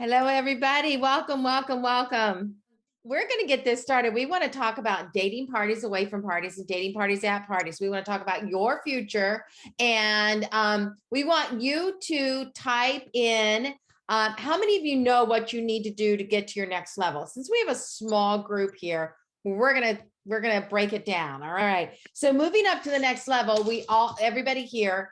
Hello, everybody. Welcome, welcome, welcome. We're going to get this started. We want to talk about dating parties away from parties and dating parties at parties. We want to talk about your future. And we want you to type in how many of you know what you need to do to get to your next level. Since we have a small group here, we're gonna break it down. All right. So moving up to the next level, everybody here.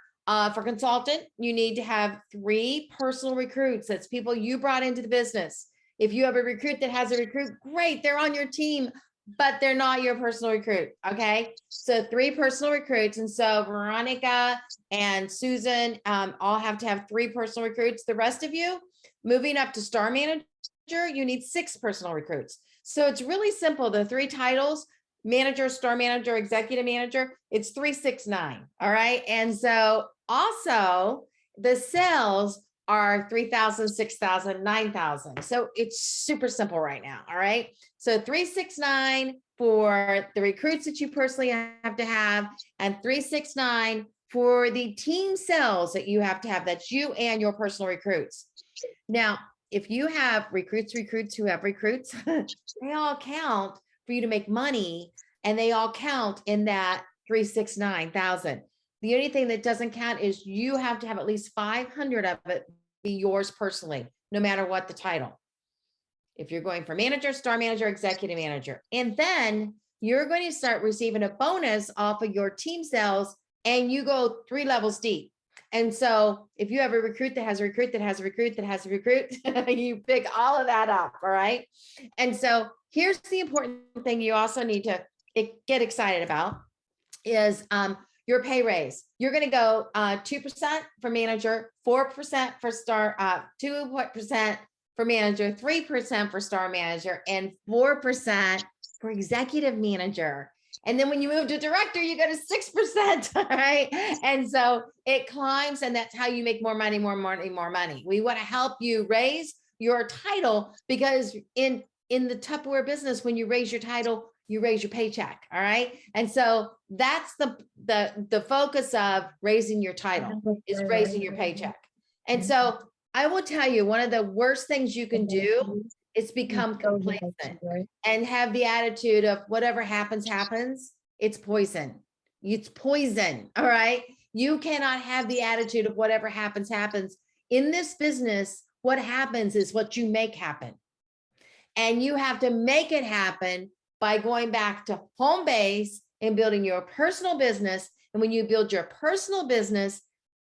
For consultant, you need to have 3 personal recruits. That's people you brought into the business. If you have a recruit that has a recruit, great, they're on your team, but they're not your personal recruit. Okay. So 3 personal recruits. And so Veronica and Susan all have to have 3 personal recruits. The rest of you moving up to star manager, you need 6 personal recruits. So it's really simple. The 3 titles: manager, star manager, executive manager, it's 369. All right. And so also the sales are 3,000, 6,000, 9,000. So it's super simple right now. All right. So 369 for the recruits that you personally have to have, and 369 for the team sales that you have to have. That's you and your personal recruits. Now, if you have recruits who have recruits, they all count for you to make money, and they all count in that 369,000. The only thing that doesn't count is you have to have at least 500 of it be yours personally, no matter what the title. If you're going for manager, star manager, executive manager, and then you're going to start receiving a bonus off of your team sales, and you go 3 levels deep. And so if you have a recruit that has a recruit that has a recruit that has a recruit, you pick all of that up. All right. And so here's the important thing you also need to get excited about is your pay raise. You're going to go 2% for manager, 4% for star, 2% for manager, 3% for star manager, and 4% for executive manager. And then when you move to director, you go to 6%. All right. And so it climbs, and that's how you make more money, more money, more money. We want to help you raise your title, because in the Tupperware business, when you raise your title, you raise your paycheck. All right. And so that's the focus of raising your title, is raising your paycheck. And so I will tell you, one of the worst things you can do is become complacent and have the attitude of whatever happens, happens. It's poison. It's poison. All right. You cannot have the attitude of whatever happens, happens. In this business, what happens is what you make happen. And you have to make it happen by going back to home base and building your personal business. And when you build your personal business,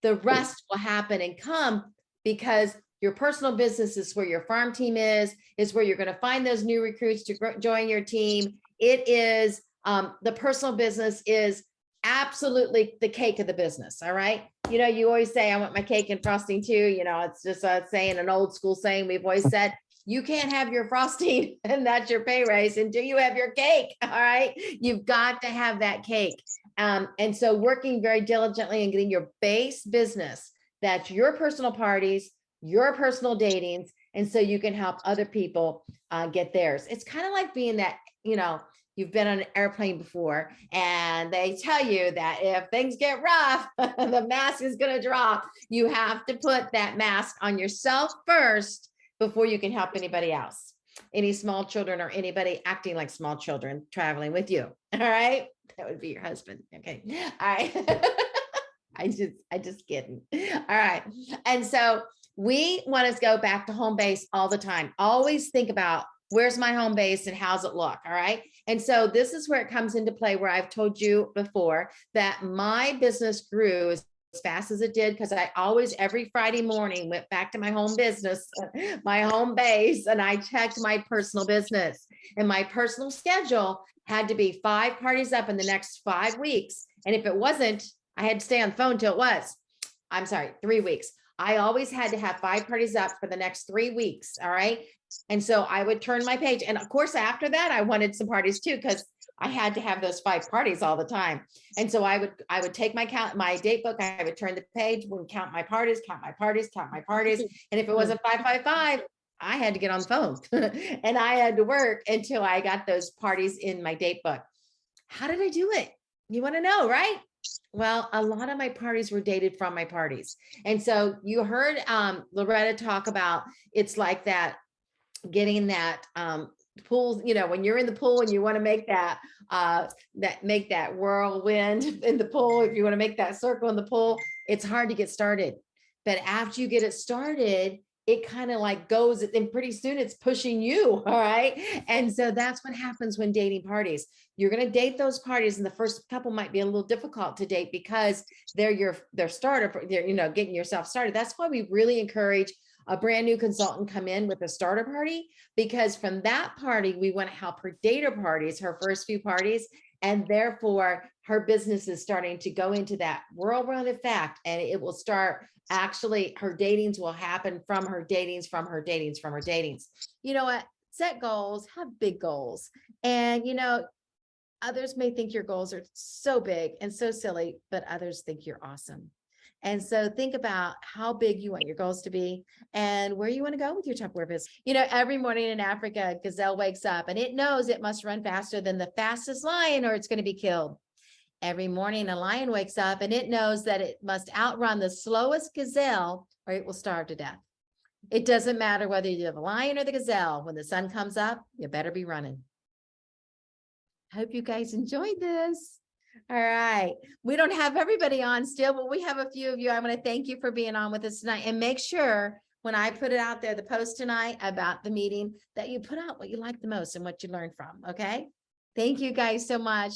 the rest will happen and come, because your personal business is where your farm team is where you're going to find those new recruits to join your team. It is, the personal business is absolutely the cake of the business. All right. You know, you always say, I want my cake and frosting too. You know, it's just a saying, an old school saying we've always said. You can't have your frosting and that's your pay raise until you have your cake. All right. You've got to have that cake. And so working very diligently and getting your base business, that's your personal parties, your personal datings. And so you can help other people get theirs. It's kind of like being that, you know, you've been on an airplane before, and they tell you that if things get rough, the mask is going to drop. You have to put that mask on yourself first before you can help anybody else, any small children or anybody acting like small children traveling with you. All right. That would be your husband. Okay. All right. I just kidding. All right. And so we want to go back to home base all the time. Always think about, where's my home base and how's it look? All right. And so this is where it comes into play, where I've told you before that my business grew as fast as it did, because I always, every Friday morning, went back to my home business, my home base, and I checked my personal business. And my personal schedule had to be 5 parties up in the next 5 weeks. And if it wasn't, I had to stay on the phone till it was, 3 weeks. I always had to have 5 parties up for the next 3 weeks. All right. And so I would turn my page. And of course, after that, I wanted some parties too, because I had to have those 5 parties all the time. And so I would take my date book, I would turn the page, would count my parties. And if it wasn't 555, I had to get on the phone and I had to work until I got those parties in my date book. How did I do it? You want to know, right? Well, a lot of my parties were dated from my parties. And so you heard Loretta talk about it's like that getting that pool, when you're in the pool and you want to make make that whirlwind in the pool, if you want to make that circle in the pool, it's hard to get started. But after you get it started, it kind of like goes, and pretty soon it's pushing you. All right. And so that's what happens when dating parties. You're going to date those parties, and the first couple might be a little difficult to date because they're starter, they're getting yourself started. That's why we really encourage a brand new consultant come in with a starter party, because from that party, we want to help her date her parties, her first few parties. And therefore, her business is starting to go into that whirlwind effect. And it will start actually, her datings will happen from her datings, from her datings, from her datings. You know what? Set goals, have big goals. And, others may think your goals are so big and so silly, but others think you're awesome. And so think about how big you want your goals to be and where you want to go with your Tupperware business. Every morning in Africa, a gazelle wakes up and it knows it must run faster than the fastest lion or it's going to be killed. Every morning, a lion wakes up and it knows that it must outrun the slowest gazelle or it will starve to death. It doesn't matter whether you have a lion or the gazelle. When the sun comes up, you better be running. Hope you guys enjoyed this. All right. We don't have everybody on still, but we have a few of you. I want to thank you for being on with us tonight, and make sure when I put it out there, the post tonight about the meeting, that you put out what you like the most and what you learned from. Okay. Thank you guys so much.